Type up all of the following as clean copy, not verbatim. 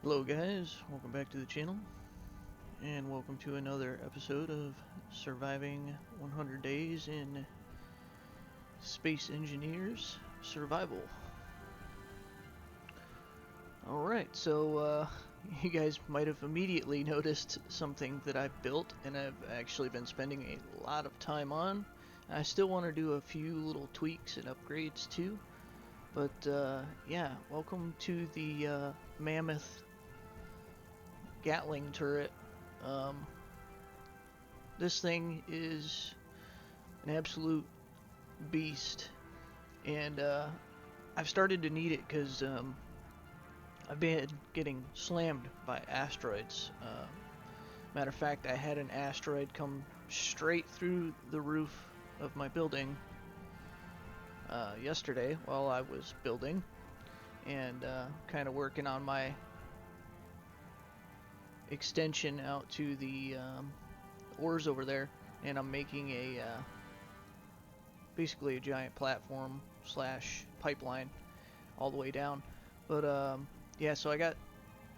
Hello guys, welcome back to the channel, and welcome to another episode of Surviving 100 Days in Space Engineers Survival. Alright, so you guys might have immediately noticed something that I've built, and I've actually been spending a lot of time on. I still want to do a few little tweaks and upgrades too, but yeah, welcome to the Mammoth Gatling turret. Um, this thing is an absolute beast, and I've started to need it because I've been getting slammed by asteroids. Matter of fact, I had an asteroid come straight through the roof of my building yesterday while I was building and kind of working on my extension out to the ores over there, and I'm making a basically a giant platform slash pipeline all the way down. But yeah, so I got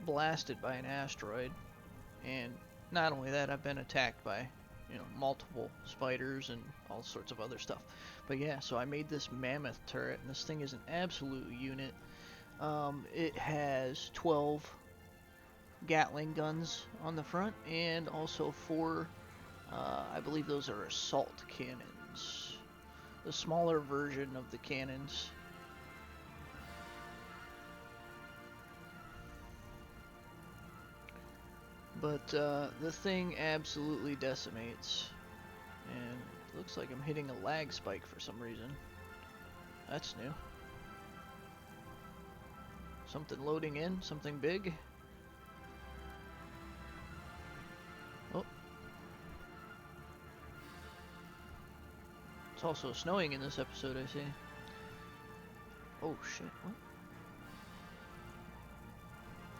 blasted by an asteroid, and not only that, I've been attacked by multiple spiders and all sorts of other stuff. But yeah, so I made this Mammoth turret, and this thing is an absolute unit. It has 12 Gatling guns on the front, and also 4, I believe those are assault cannons. The smaller version of the cannons. But the thing absolutely decimates. And it looks like I'm hitting a lag spike for some reason. That's new. Something loading in, something big. Oh. It's also snowing in this episode, I see. Oh shit, what?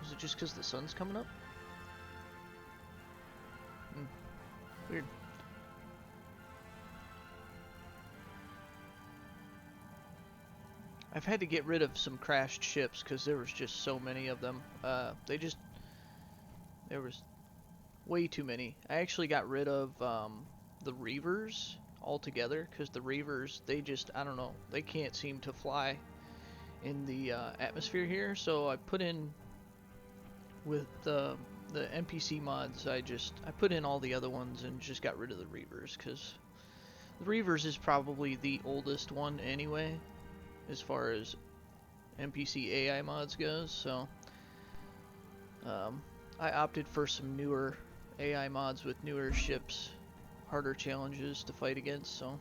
Is it just because the sun's coming up? Weird. I've had to get rid of some crashed ships because there was just so many of them. There was way too many. I actually got rid of the Reavers altogether because the Reavers, I don't know, they can't seem to fly in the atmosphere here. So I put in, with the NPC mods, I put in all the other ones and just got rid of the Reavers because the Reavers is probably the oldest one anyway, as far as NPC AI mods goes. So I opted for some newer AI mods with newer ships, harder challenges to fight against. So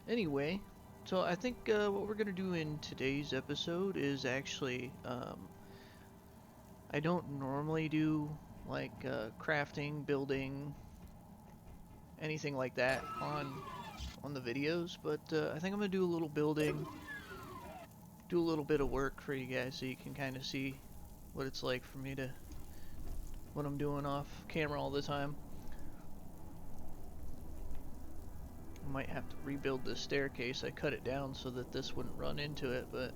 anyway, so I think what we're gonna do in today's episode is actually I don't normally do like crafting, building, anything like that on the videos, but I think I'm gonna do a little building, do a little bit of work for you guys so you can kind of see what it's like for me to, what I'm doing off camera all the time. I might have to rebuild this staircase. I cut it down so that this wouldn't run into it, but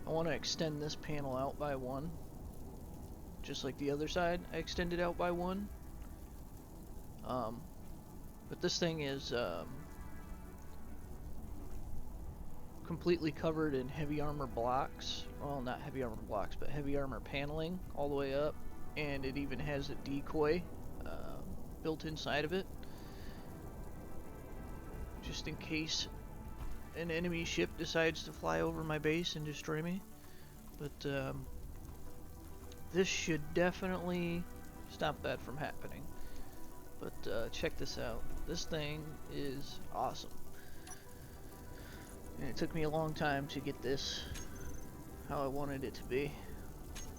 I want to extend this panel out by 1, just like the other side I extended out by 1. But this thing is completely covered in heavy armor blocks. Well, not heavy armor blocks, but heavy armor paneling all the way up, and it even has a decoy built inside of it, just in case an enemy ship decides to fly over my base and destroy me. But this should definitely stop that from happening. But check this out. This thing is awesome. And it took me a long time to get this how I wanted it to be.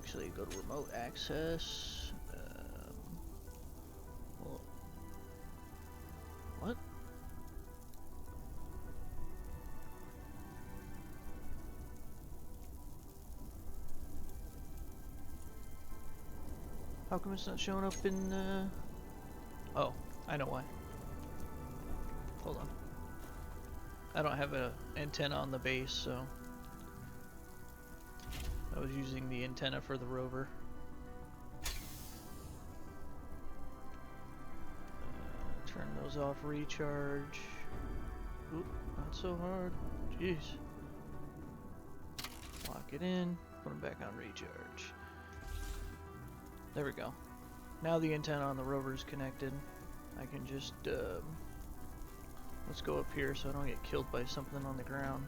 Actually, go to remote access. Well, what? How come it's not showing up in, Oh, I know why. Hold on. I don't have an antenna on the base, so I was using the antenna for the rover. those off recharge. Oop, not so hard. Jeez. Lock it in, put them back on recharge. There we go. Now the antenna on the rover is connected. I can just, let's go up here so I don't get killed by something on the ground.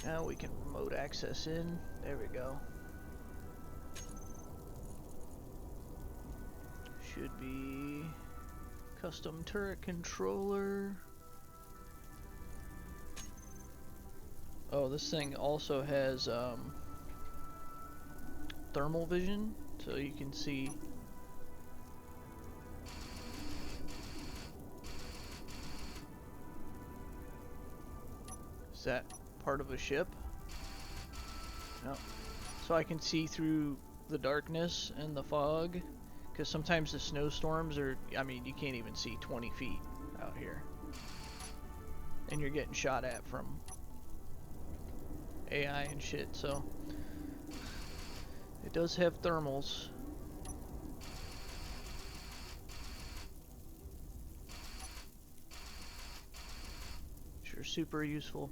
Now we can remote access in. There we go. Should be custom turret controller. Oh, this thing also has thermal vision, so you can see. Is that part of a ship? No. So I can see through the darkness and the fog, because sometimes the snowstorms are, I mean, you can't even see 20 feet out here. And you're getting shot at from AI and shit, so it does have thermals. Sure, super useful.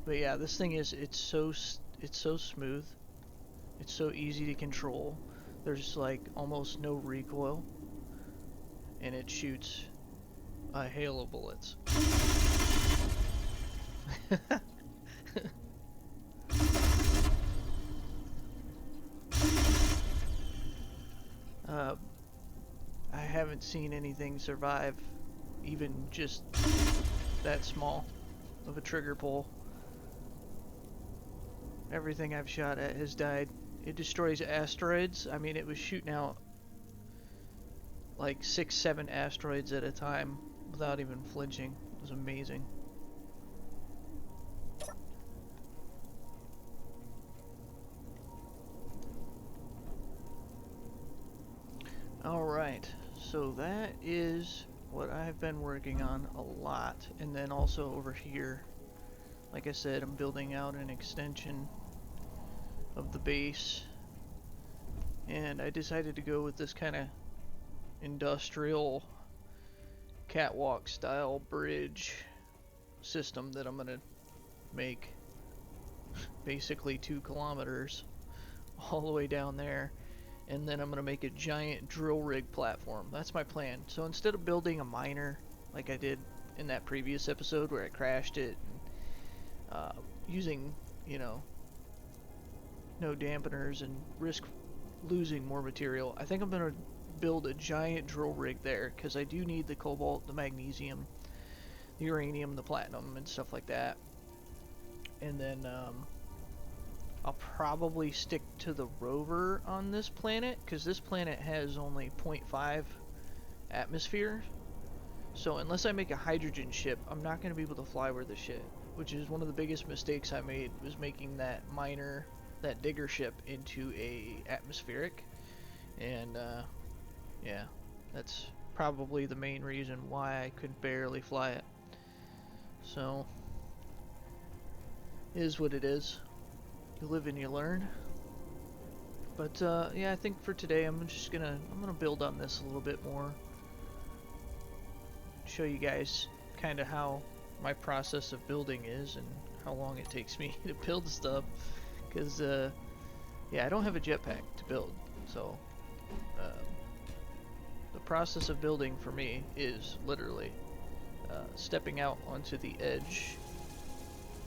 But yeah, this thing is, it's so smooth. It's so easy to control. There's like almost no recoil, and it shoots a hail of bullets. I haven't seen anything survive even just that small of a trigger pull. Everything I've shot at has died. It destroys asteroids. I mean, it was shooting out like 6-7 asteroids at a time without even flinching. It was amazing. Alright, so that is what I've been working on a lot. And then also over here, like I said, I'm building out an extension of the base. And I decided to go with this kind of industrial catwalk style bridge system that I'm gonna make basically 2 kilometers all the way down there, and then I'm gonna make a giant drill rig platform. That's my plan. So instead of building a miner like I did in that previous episode where I crashed it, and, using, you know, no dampeners and risk losing more material, I think I'm gonna build a giant drill rig there, because I do need the cobalt, the magnesium, the uranium, the platinum, and stuff like that. And then I'll probably stick to the rover on this planet, because this planet has only 0.5 atmosphere. So unless I make a hydrogen ship, I'm not going to be able to fly with this shit, which is one of the biggest mistakes I made, was making that miner, that digger ship into a atmospheric. And yeah, that's probably the main reason why I could barely fly it. So, it is what it is. You live and you learn. But yeah, I think for today I'm gonna build on this a little bit more. Show you guys kind of how my process of building is and how long it takes me to build stuff. Because yeah, I don't have a jetpack to build, so the process of building for me is literally stepping out onto the edge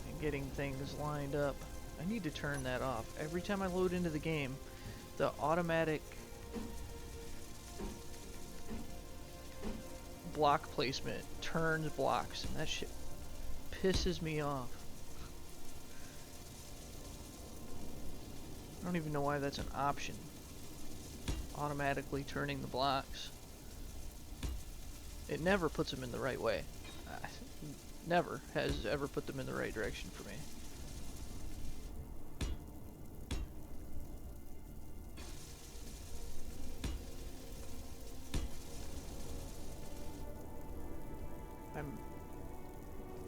and getting things lined up. I need to turn that off. Every time I load into the game, the automatic block placement turns blocks, and that shit pisses me off. I don't even know why that's an option. Automatically turning the blocks. It never puts them in the right way. Never has ever put them in the right direction for me.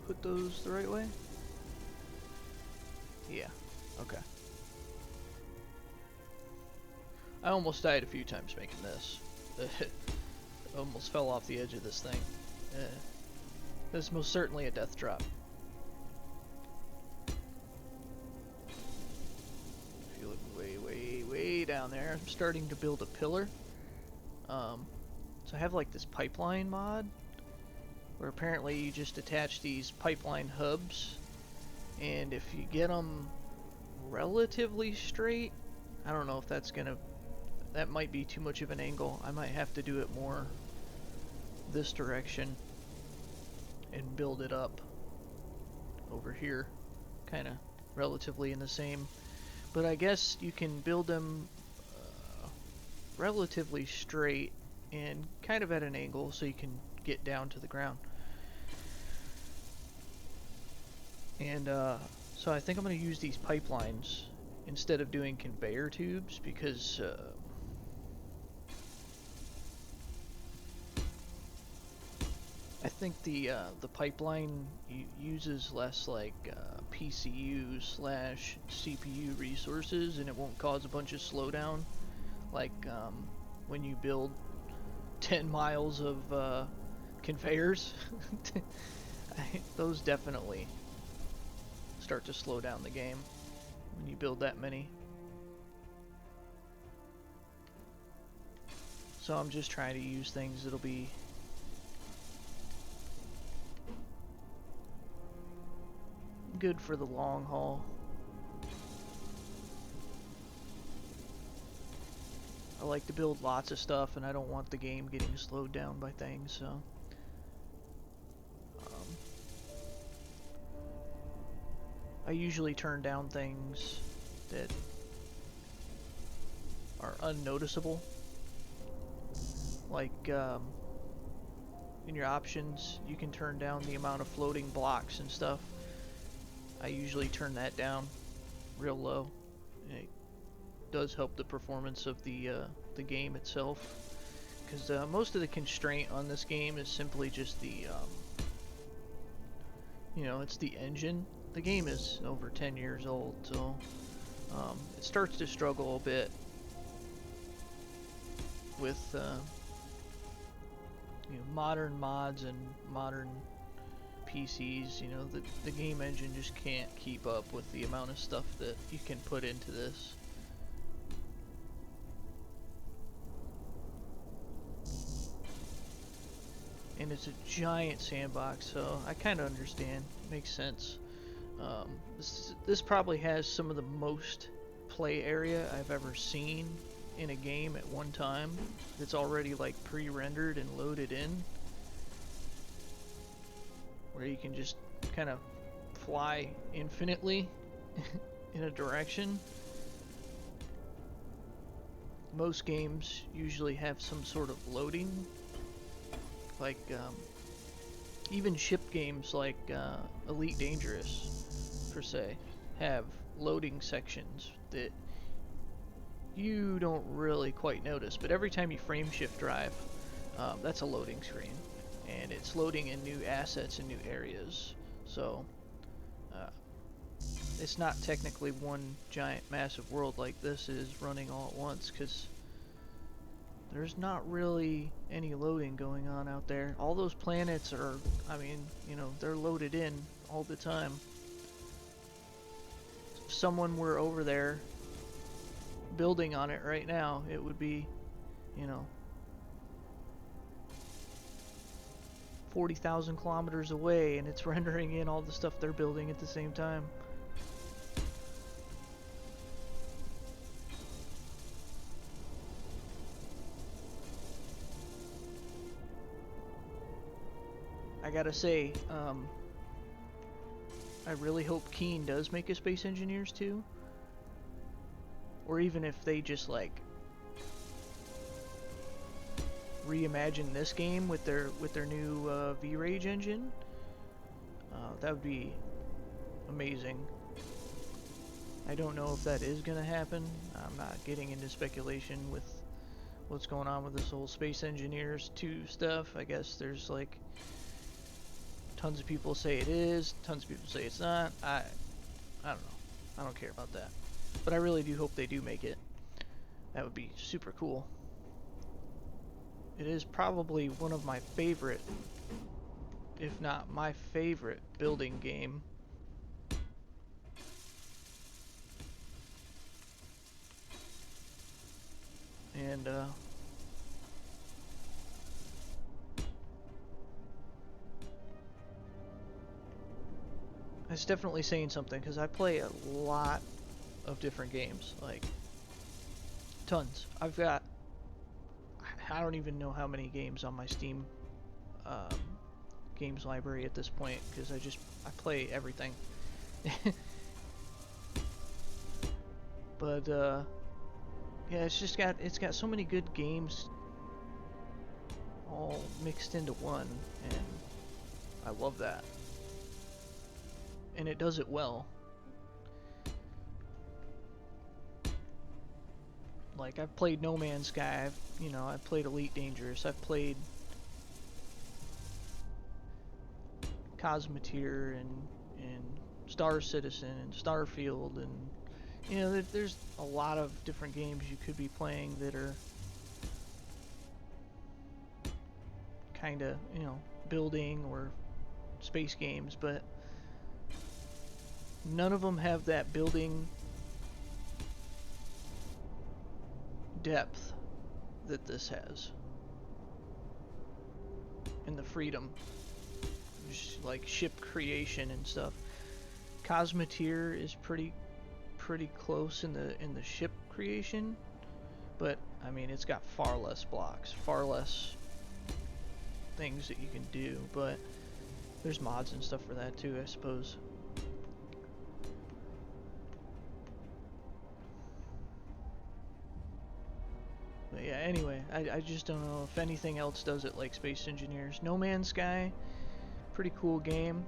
Put those the right way? Yeah. Okay. I almost died a few times making this. Almost fell off the edge of this thing. This is most certainly a death drop. If you look way down there, I'm starting to build a pillar. So I have like this pipeline mod, where apparently you just attach these pipeline hubs, and if you get them relatively straight, I don't know if that's gonna, that might be too much of an angle. I might have to do it more this direction and build it up over here, kind of relatively in the same, but I guess you can build them relatively straight and kind of at an angle so you can get down to the ground. And so I think I'm going to use these pipelines instead of doing conveyor tubes, because I think the pipeline uses less like PCU slash CPU resources, and it won't cause a bunch of slowdown like when you build 10 miles of conveyors. Those definitely start to slow down the game when you build that many. So I'm just trying to use things that'll be good for the long haul. I like to build lots of stuff, and I don't want the game getting slowed down by things, so I usually turn down things that are unnoticeable, like in your options you can turn down the amount of floating blocks and stuff. I usually turn that down real low. It does help the performance of the game itself, because most of the constraint on this game is simply just the you know, it's the engine. The game is over 10 years old, so it starts to struggle a bit with you know, modern mods and modern PCs. You know, the game engine just can't keep up with the amount of stuff that you can put into this. And it's a giant sandbox, so I kind of understand. Makes sense. This probably has some of the most play area I've ever seen in a game at one time. It's already like pre-rendered and loaded in, where you can just kind of fly infinitely in a direction. Most games usually have some sort of loading, like even ship games like Elite Dangerous per se have loading sections that you don't really quite notice, but every time you frame shift drive, that's a loading screen, and it's loading in new assets and new areas. So it's not technically one giant massive world like this is running all at once, because there's not really any loading going on out there. All those planets are, I mean, you know, they're loaded in all the time. If someone were over there building on it right now, it would be, you know, 40,000 kilometers away, and it's rendering in all the stuff they're building at the same time. I gotta say, I really hope Keen does make a Space Engineers 2. Or even if they just like reimagine this game with their new V-Rage engine, that would be amazing. I don't know if that is gonna happen. I'm not getting into speculation with what's going on with this whole Space Engineers 2 stuff. I guess there's like tons of people say it is, tons of people say it's not. I don't know. I don't care about that. But I really do hope they do make it. That would be super cool. It is probably one of my favorite, if not my favorite, building game. And, it's definitely saying something, because I play a lot of different games, like, tons. I've got, I don't even know how many games on my Steam um, games library at this point, because I play everything. But, yeah, it's got so many good games all mixed into one, and I love that. And it does it well. Like, I've played No Man's Sky, I've played Elite Dangerous, I've played Cosmoteer and Star Citizen and Starfield, and there's a lot of different games you could be playing that are kind of, building or space games, but none of them have that building depth that this has, and the freedom, just like ship creation and stuff. Cosmoteer is pretty close in the ship creation, but I mean, it's got far less blocks, far less things that you can do, but there's mods and stuff for that too, I suppose. But yeah, anyway, I just don't know if anything else does it like Space Engineers. No Man's Sky, pretty cool game.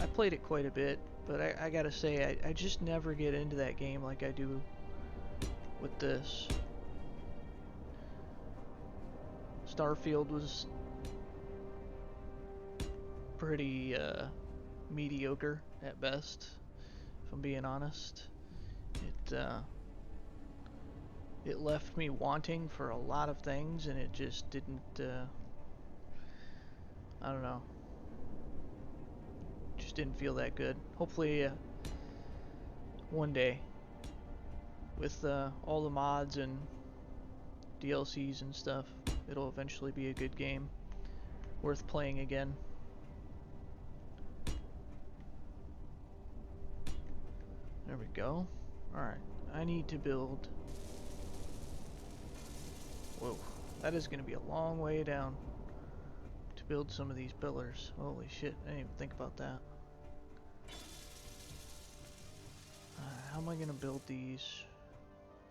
I played it quite a bit, but I gotta say, I just never get into that game like I do with this. Starfield was pretty mediocre at best, if I'm being honest. It left me wanting for a lot of things, and it just didn't, I don't know, just didn't feel that good. Hopefully, one day, with all the mods and DLCs and stuff, it'll eventually be a good game, worth playing again. There we go. Alright, I need to build... Whoa, that is going to be a long way down to build some of these pillars. Holy shit, I didn't even think about that. How am I going to build these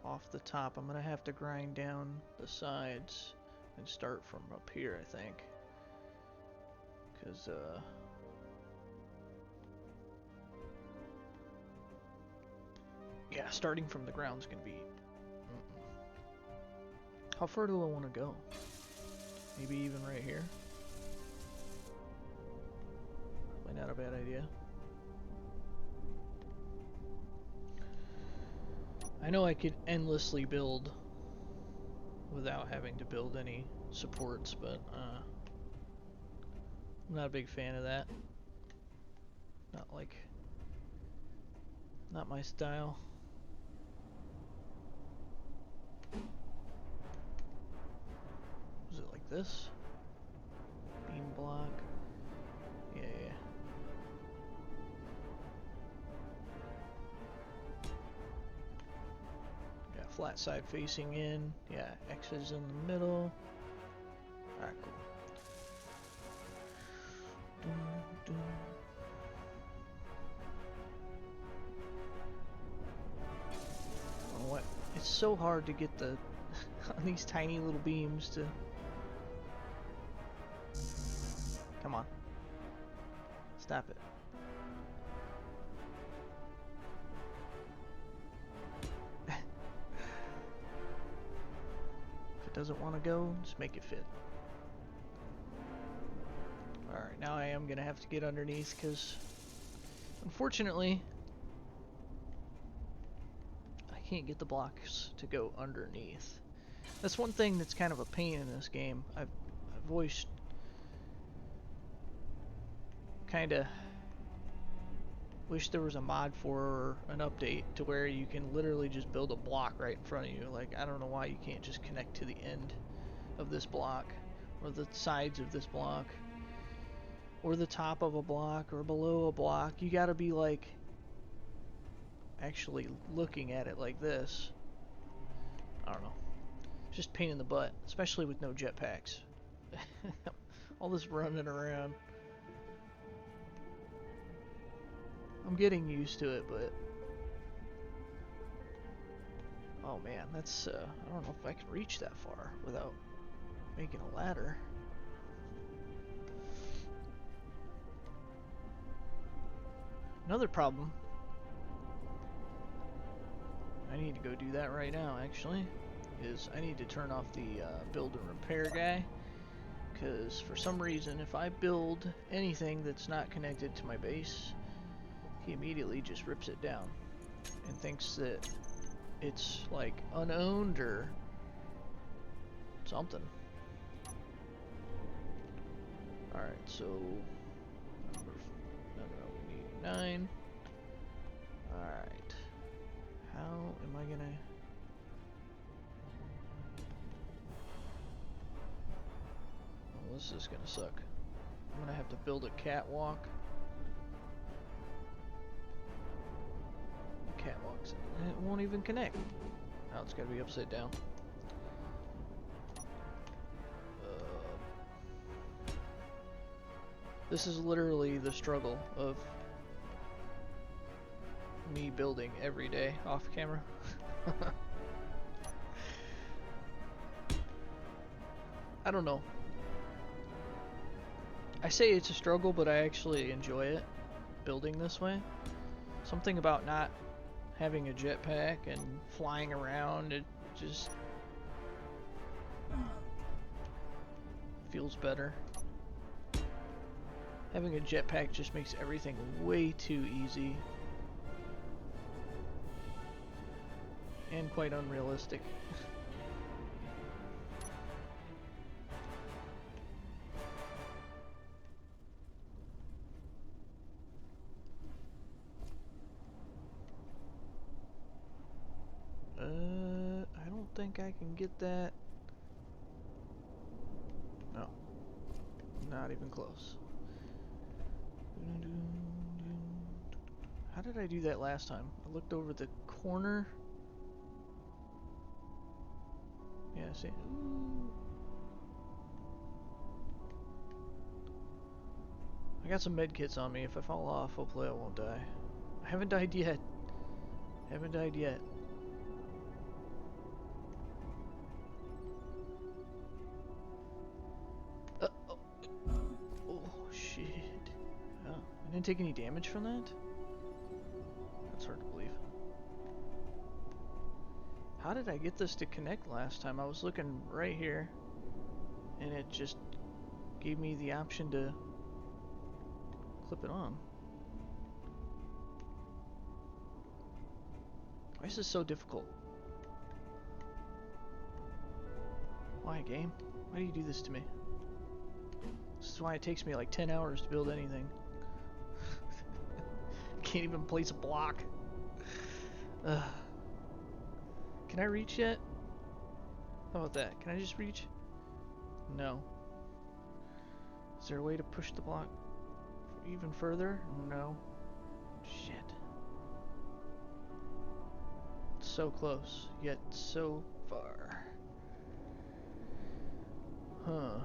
off the top? I'm going to have to grind down the sides and start from up here, I think. Because, yeah, starting from the ground is going to be... How far do I want to go? Maybe even right here? Probably not a bad idea. I know I could endlessly build without having to build any supports, but I'm not a big fan of that. Not my style. Was it like this? Beam block. Yeah. Yeah, flat side facing in. Yeah, X's in the middle. Alright, cool. Oh, what? It's so hard to get the on these tiny little beams to... Come on. Stop it. If it doesn't want to go, just make it fit. Alright, now I am going to have to get underneath because, unfortunately, can't get the blocks to go underneath. That's one thing that's kind of a pain in this game. I've always kind of wish there was a mod for an update to where you can literally just build a block right in front of you. Like, I don't know why you can't just connect to the end of this block, or the sides of this block, or the top of a block, or below a block. You gotta be like actually looking at it like this. I don't know. It's just a pain in the butt, especially with no jetpacks. All this running around. I'm getting used to it, but oh man, that's I don't know if I can reach that far without making a ladder. Another problem, I need to go do that right now actually, is I need to turn off the build and repair guy, because for some reason if I build anything that's not connected to my base, he immediately just rips it down and thinks that it's like unowned or something. Alright, so no, we need 9. Alright. How am I gonna... Well, this is gonna suck. I'm gonna have to build a catwalk. Catwalks. And it won't even connect. Now it's gotta be upside down. This is literally the struggle of me building every day off camera. I don't know. I say it's a struggle, but I actually enjoy it, building this way. Something about not having a jetpack and flying around, it just feels better. Having a jetpack just makes everything way too easy. And quite unrealistic. I don't think I can get that. No. Not even close. How did I do that last time? I looked over the corner. Yeah, see. Ooh. I got some med kits on me. If I fall off, hopefully I won't die. I haven't died yet. Haven't died yet. Oh, shit. Oh, I didn't take any damage from that? That's hard to believe. How did I get this to connect last time? I was looking right here, and it just gave me the option to clip it on. Why is this so difficult? Why, game? Why do you do this to me? This is why it takes me like 10 hours to build anything. Can't even place a block. Ugh. Can I reach yet? How about that? Can I just reach? No. Is there a way to push the block even further? No. Shit. It's so close, yet so far. Huh.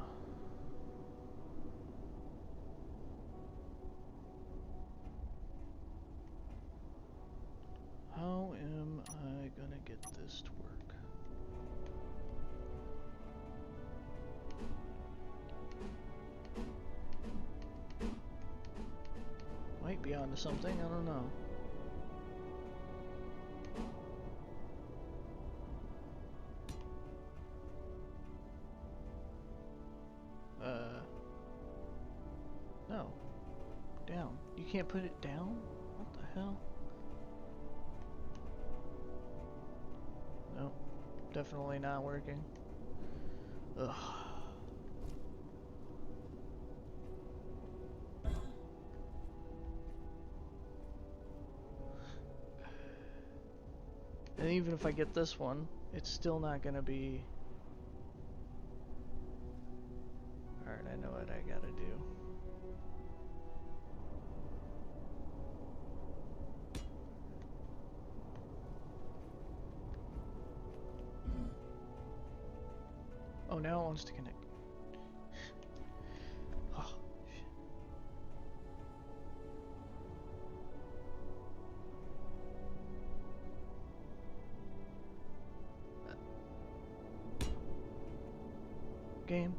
How am I gonna get this to work? Might be onto something, I don't know. No. Down. You can't put it down? What the hell? definitely not working. Ugh. And even if I get this one, it's still not gonna be... Alright, I know what I gotta do. Oh, now it wants to connect. Oh, shit. Game.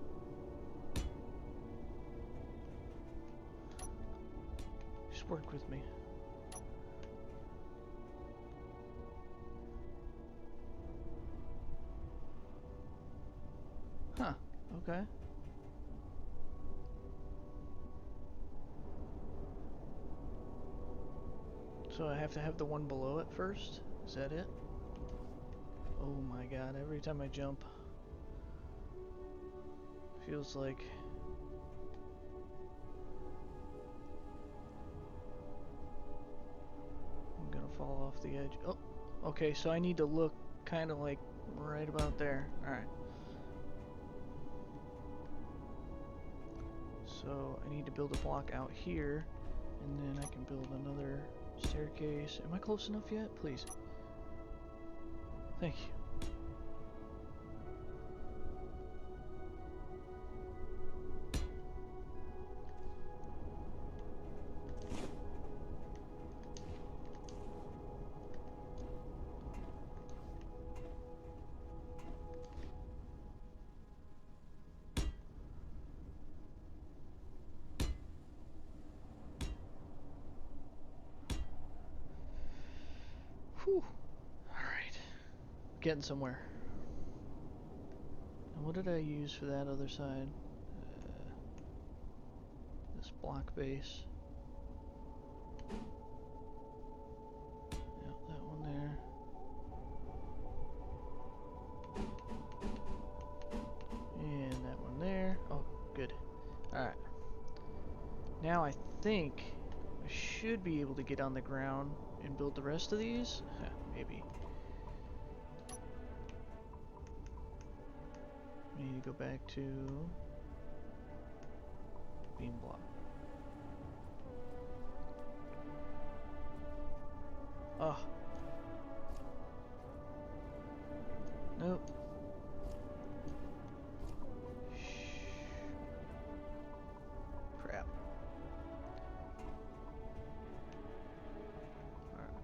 Just work with me. Huh, okay. So I have to have the one below it first? Is that it? Oh my god, every time I jump, feels like... I'm gonna fall off the edge. Oh, okay, so I need to look kind of like right about there. Alright. So I need to build a block out here, and then I can build another staircase. Am I close enough yet? Please. Thank you. Whew. Alright. Getting somewhere. And what did I use for that other side? This block base. Yep, that one there. And that one there. Oh, good. Alright. Now I think I should be able to get on the ground and build the rest of these. Maybe. I need to go back to beam block. Oh. Nope. Crap. Alright.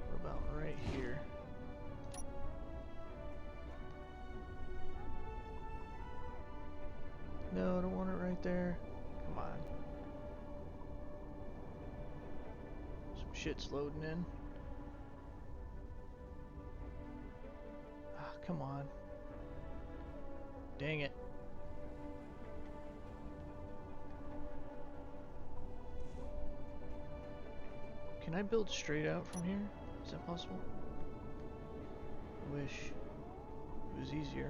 What about right here? No, I don't want it right there. Come on. Some shit's loading in. Ah, come on. Dang it. Can I build straight out from here? Is that possible? I wish it was easier.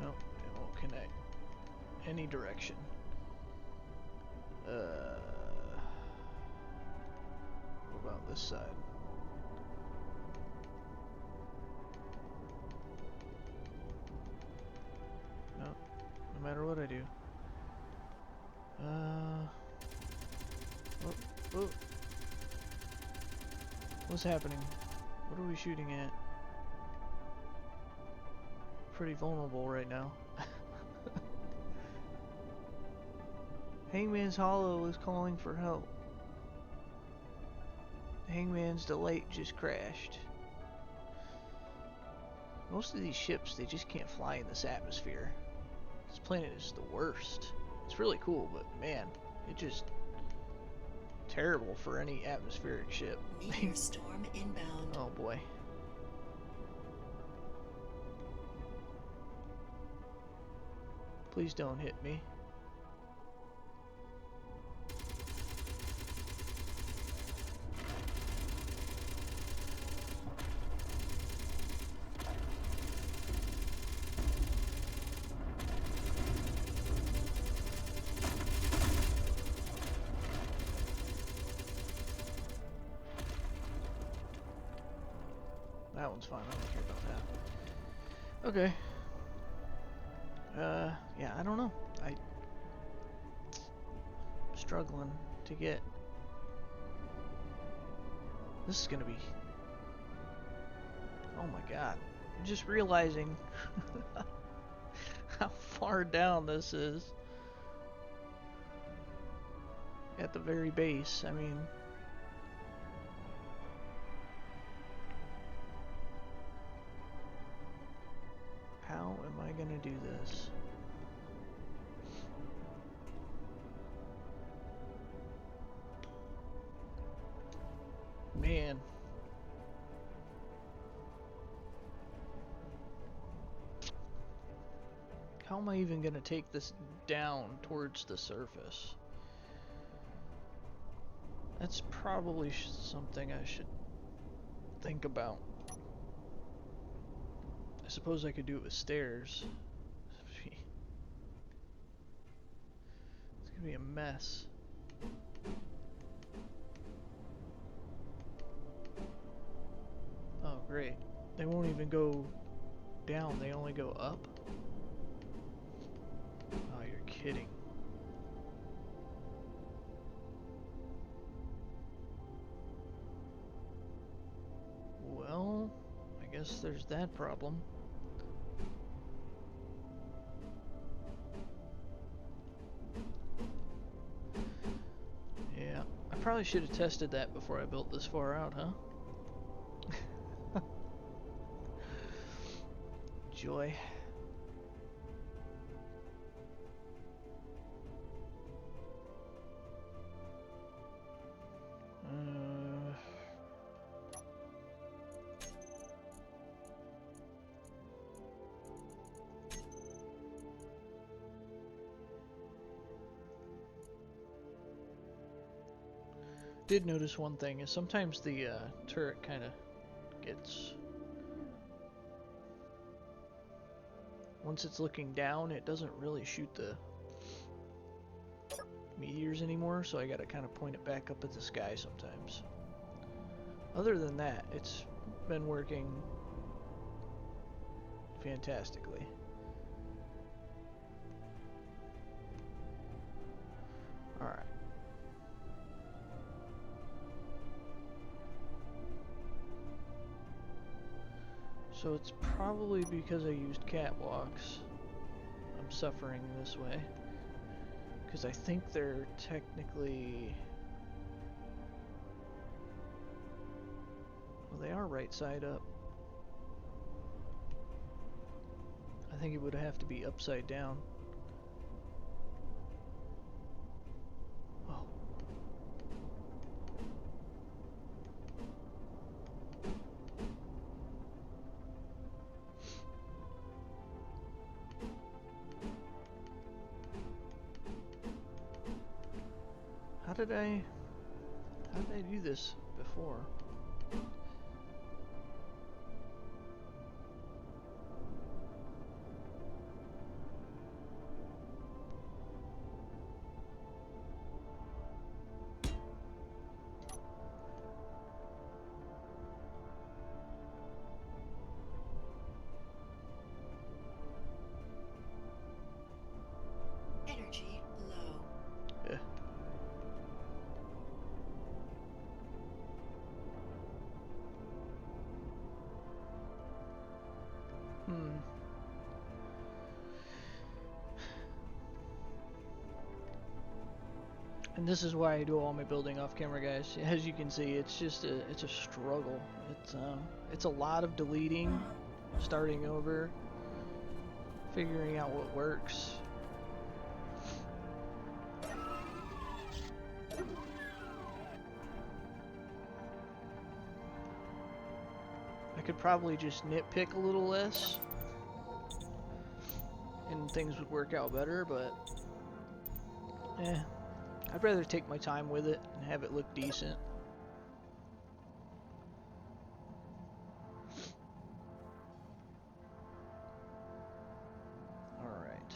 Nope, it won't connect any direction. What about this side? No, no matter what I do. Oh. What's happening? What are we shooting at? Pretty vulnerable right now. Hangman's Hollow is calling for help. Hangman's Delight just crashed. Most of these ships, they just can't fly in this atmosphere. This planet is the worst. It's really cool, but man, it just terrible for any atmospheric ship. Meteor storm inbound. Oh boy. Please don't hit me. that one's fine. I don't care about that. Okay. Yeah, I don't know. I'm struggling to get. This is gonna be. Oh my god. I'm just realizing how far down this is. At the very base, I mean. How am I gonna do this? Man. How am I even gonna take this down towards the surface? That's probably something I should think about. I suppose I could do it with stairs. It's gonna be a mess. Oh, great. They won't even go down, they only go up? Oh, you're kidding. Well, I guess there's that problem. Yeah, I probably should have tested that before I built this far out, huh? Joy. Did notice one thing is sometimes the turret kind of gets, once it's looking down, it doesn't really shoot the meteors anymore, so I gotta kind of point it back up at the sky sometimes. Other than that, it's been working fantastically. Alright. So it's probably because I used catwalks. I'm suffering this way. Because I think they're technically... Well, they are right side up. I think it would have to be upside down. Oh. How did I do this before? Energy low. Eh. And this is why I do all my building off camera, guys. As you can see, it's just it's a struggle. It's a lot of deleting, starting over, figuring out what works. I could probably just nitpick a little less and things would work out better, but I'd rather take my time with it and have it look decent. Alright.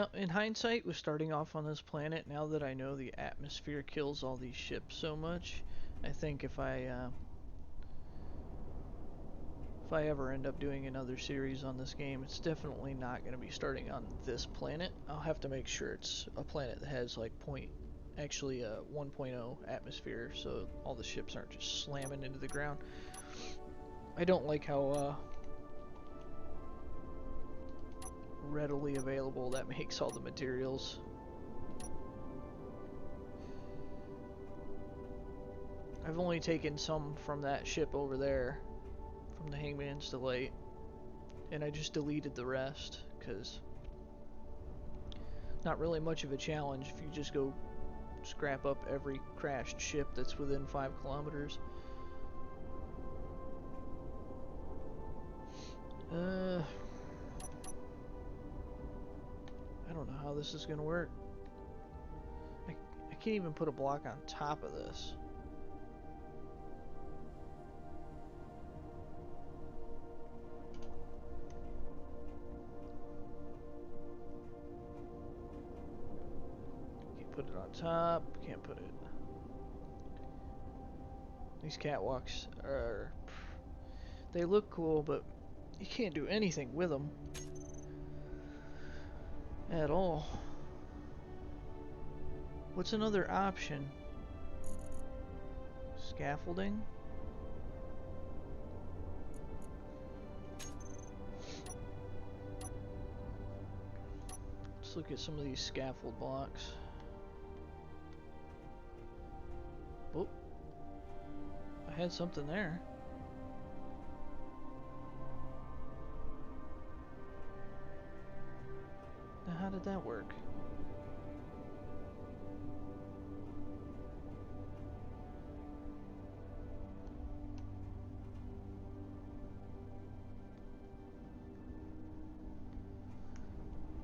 Now, in hindsight, with starting off on this planet, now that I know the atmosphere kills all these ships so much, I think if I ever end up doing another series on this game, it's definitely not going to be starting on this planet. I'll have to make sure it's a planet that has like actually a 1.0 atmosphere, so all the ships aren't just slamming into the ground. I don't like how readily available that makes all the materials. I've only taken some from that ship over there, from the Hangman's Delight, and I just deleted the rest, because not really much of a challenge if you just go scrap up every crashed ship that's within 5 kilometers. I don't know how this is gonna work. I can't even put a block on top of this. Can't put it on top, can't put it. These catwalks are... they look cool, but you can't do anything with them. At all. What's another option? Scaffolding? Let's look at some of these scaffold blocks. Oh, I had something there. Now how did that work?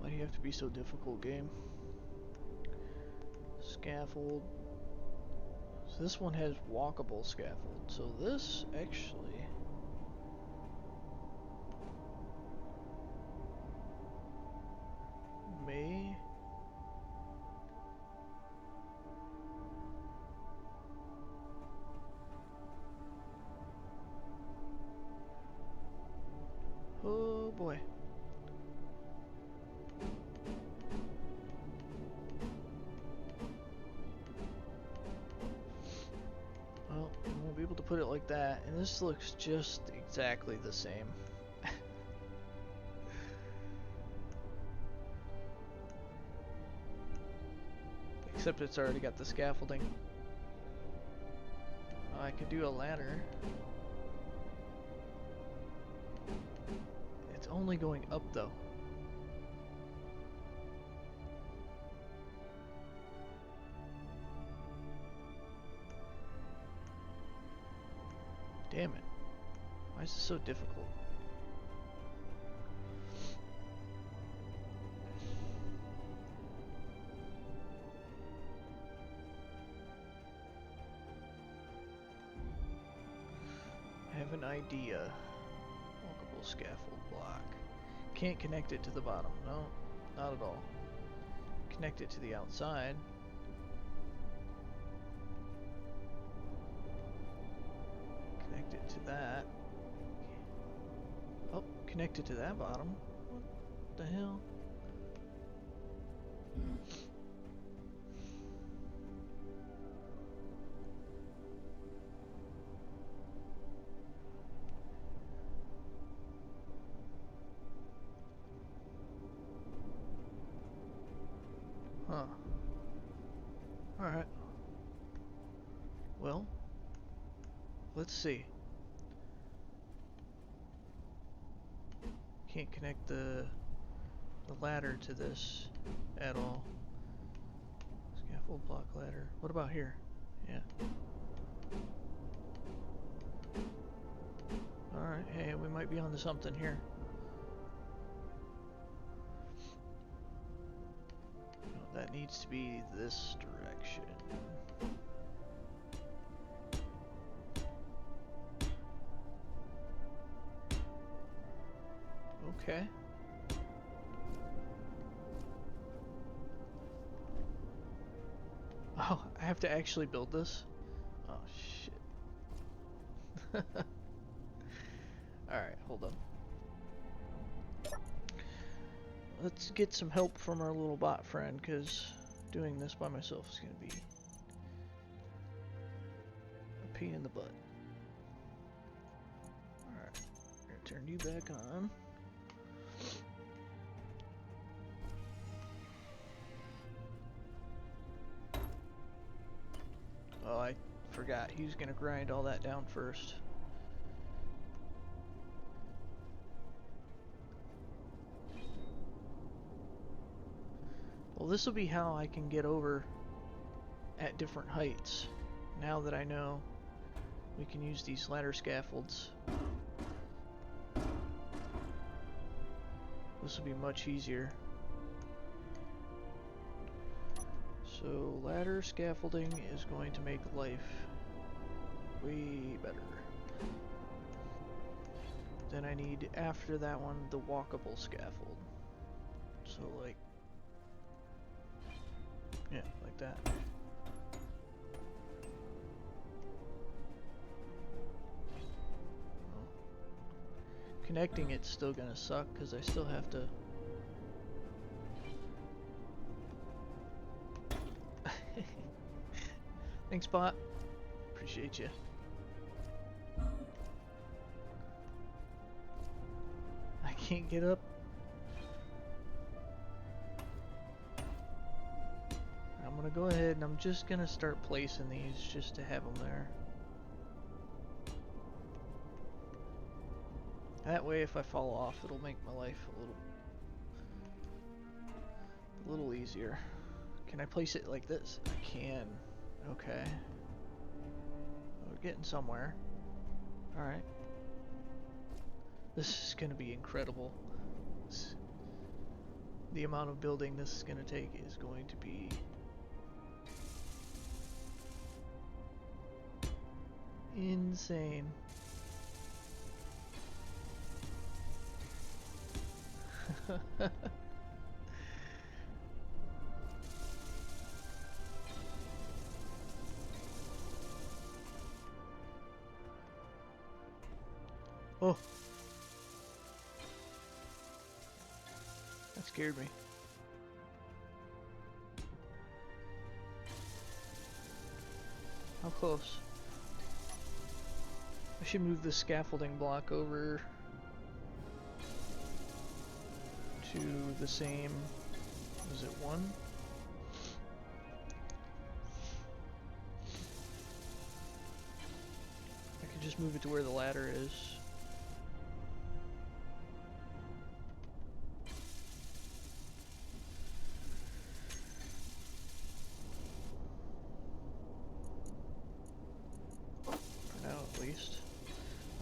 Why do you have to be so difficult, game? Scaffold. So this one has walkable scaffold. So this actually... may... oh boy. Well, we won't be able to put it like that, and this looks just exactly the same. Except it's already got the scaffolding. I could do a ladder. It's only going up though. Damn it. Why is this so difficult? I have an idea. Walkable scaffold block. Can't connect it to the bottom. No, not at all. Connect it to the outside. Connect it to that. Oh, connect it to that bottom. What the hell? Huh. Alright. Well, let's see. Can't connect the ladder to this at all. Scaffold block ladder. What about here? Yeah. Alright, hey, we might be onto something here. No, that needs to be this direction. Okay. Oh, I have to actually build this? Oh, shit. Alright, hold on. Let's get some help from our little bot friend, because doing this by myself is going to be a pain in the butt. Alright, I'm going to turn you back on. Oh, I forgot. He was going to grind all that down first. Well, this will be how I can get over at different heights. Now that I know we can use these ladder scaffolds, this will be much easier. So ladder scaffolding is going to make life way better. Then I need, after that one, the walkable scaffold. So like, yeah, like that. Well, connecting it's still gonna suck because I still have to. Thanks, bot. Appreciate you. I can't get up. I'm gonna go ahead and I'm just gonna start placing these just to have them there. That way, if I fall off, it'll make my life a little easier. Can I place it like this? I can. Okay. We're getting somewhere. Alright. This is going to be incredible. The amount of building this is going to take is going to be insane. Oh, that scared me. How close? I should move the scaffolding block over to the same. Was it one? I could just move it to where the ladder is.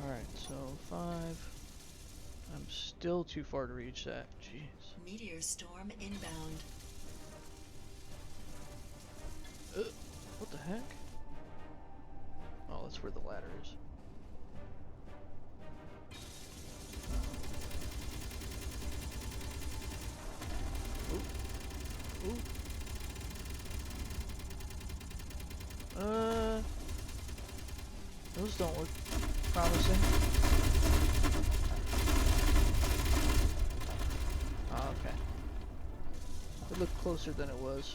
Alright, so 5. I'm still too far to reach that. Jeez. Meteor storm inbound. What the heck? Oh, that's where the ladder is. Ooh. Ooh. Those don't look promising. Oh, okay. It looked closer than it was.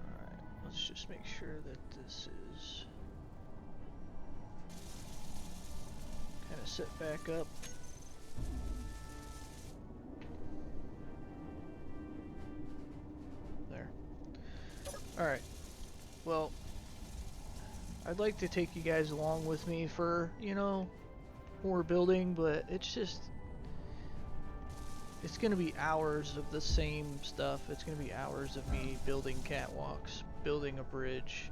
Alright, let's just make sure that this is kind of set back up. There. Alright. Well, I'd like to take you guys along with me for, you know, more building, but it's just, it's going to be hours of the same stuff. It's going to be hours of me building catwalks, building a bridge.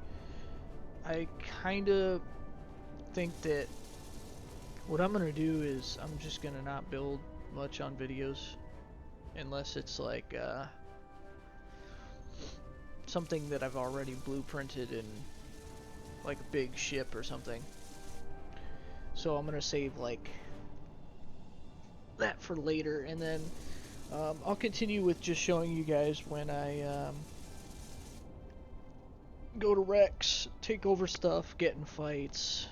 I kind of think that what I'm going to do is I'm just going to not build much on videos unless it's like something that I've already blueprinted and like a big ship or something. So I'm gonna save like that for later, and then I'll continue with just showing you guys when I go to Rex, take over stuff, get in fights,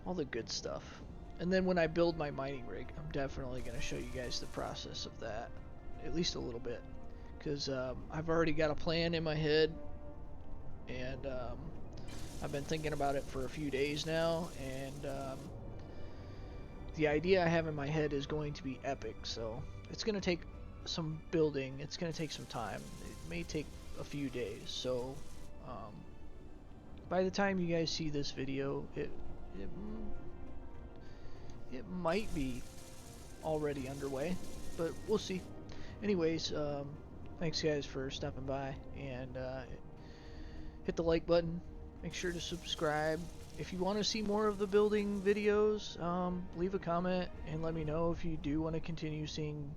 all the good stuff. And then when I build my mining rig, I'm definitely going to show you guys the process of that, at least a little bit, because I've already got a plan in my head, and I've been thinking about it for a few days now, and the idea I have in my head is going to be epic, so it's going to take some building, it's going to take some time, it may take a few days, so by the time you guys see this video, it might be already underway, but we'll see. Anyways, thanks guys for stopping by, and hit the like button, make sure to subscribe. If you want to see more of the building videos, leave a comment and let me know if you do want to continue seeing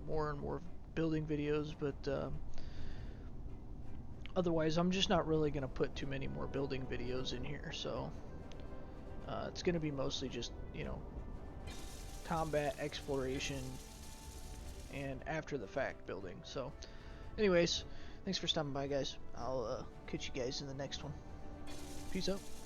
more and more building videos, but otherwise I'm just not really going to put too many more building videos in here, so it's going to be mostly just, you know, combat, exploration, and after the fact building. So anyways, thanks for stopping by guys. I'll catch you guys in the next one. Peace out.